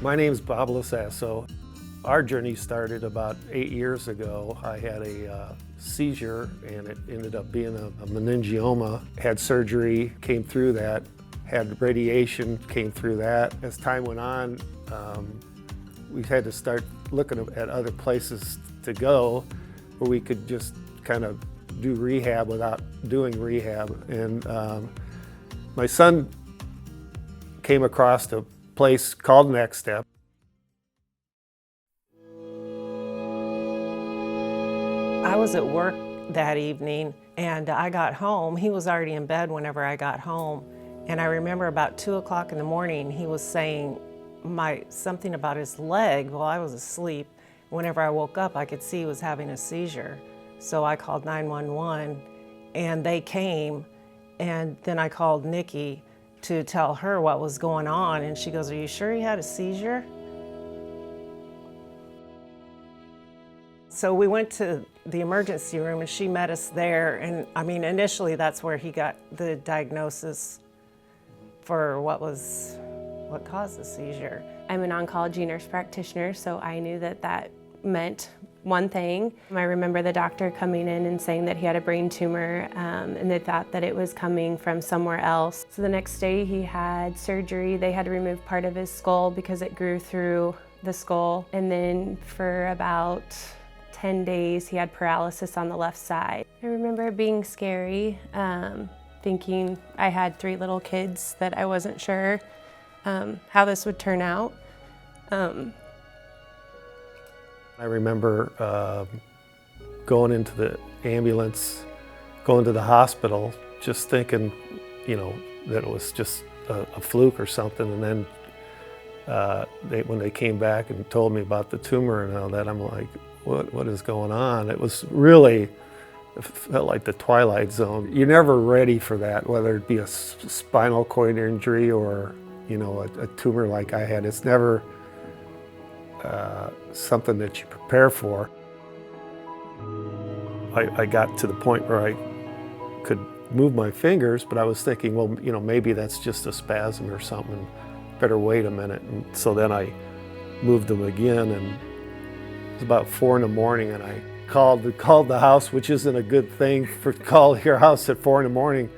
My name's Bob Losasso. Our journey started about 8 years ago. I had a seizure and it ended up being a meningioma. Had surgery, came through that, had radiation, came through that. As time went on, we had to start looking at other places to go where we could just kind of do rehab without doing rehab. And my son came across a place called NextStep. I was at work that evening and I got home. He was already in bed whenever I got home. And I remember about 2 o'clock in the morning, he was saying something about his leg while I was asleep. Whenever I woke up, I could see he was having a seizure. So I called 911 and they came, and then I called Nikki to tell her what was going on, and she goes, "Are you sure he had a seizure?" So we went to the emergency room and she met us there, and I mean, initially that's where he got the diagnosis for what caused the seizure. I'm an oncology nurse practitioner, so I knew that meant one thing. I remember the doctor coming in and saying that he had a brain tumor, and they thought that it was coming from somewhere else. So the next day he had surgery. They had to remove part of his skull because it grew through the skull. And then for about 10 days he had paralysis on the left side. I remember it being scary, thinking I had 3 little kids, that I wasn't sure how this would turn out. I remember going into the ambulance, going to the hospital, just thinking, that it was just a fluke or something. And then when they came back and told me about the tumor and all that, I'm like, what is going on? It felt like the Twilight Zone. You're never ready for that, whether it be a spinal cord injury or, a tumor like I had. It's never something that you prepare for. I got to the point where I could move my fingers, but I was thinking, well, maybe that's just a spasm or something. Better wait a minute. And so then I moved them again, and it was about 4 in the morning, and I called the house, which isn't a good thing for call your house at 4 in the morning.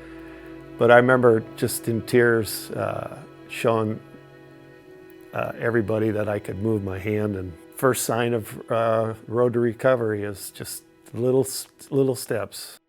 But I remember just in tears showing everybody that I could move my hand. And first sign of road to recovery is just little steps.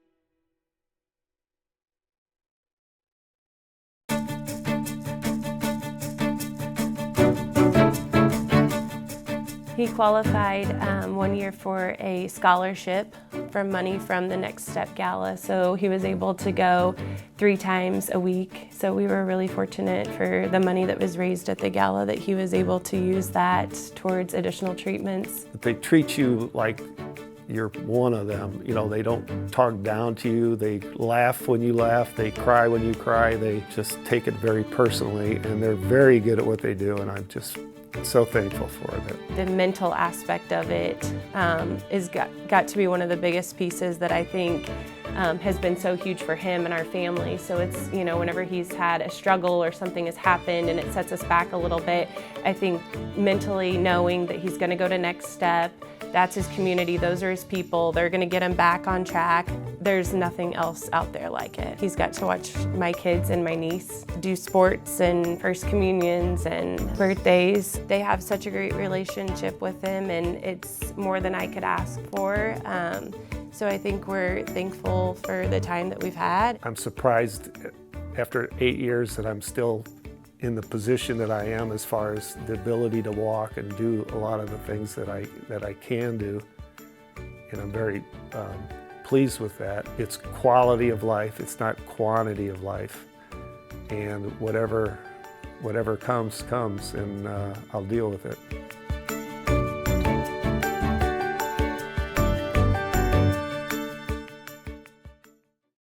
He qualified 1 year for a scholarship from money from the NextStep Gala, so he was able to go 3 times a week. So we were really fortunate for the money that was raised at the Gala that he was able to use that towards additional treatments. They treat you like you're one of them. They don't talk down to you. They laugh when you laugh. They cry when you cry. They just take it very personally, and they're very good at what they do, and I'm just so thankful for it. The mental aspect of it is got to be one of the biggest pieces that I think has been so huge for him and our family. So it's, whenever he's had a struggle or something has happened and it sets us back a little bit, I think mentally knowing that he's going to go to NextStep, that's his community, those are his people, they're going to get him back on track. There's nothing else out there like it. He's got to watch my kids and my niece do sports and first communions and birthdays. They have such a great relationship with him, and it's more than I could ask for. So I think we're thankful for the time that we've had. I'm surprised after 8 years that I'm still in the position that I am, as far as the ability to walk and do a lot of the things that I can do. And I'm very pleased with that. It's quality of life, it's not quantity of life. And whatever comes, and I'll deal with it.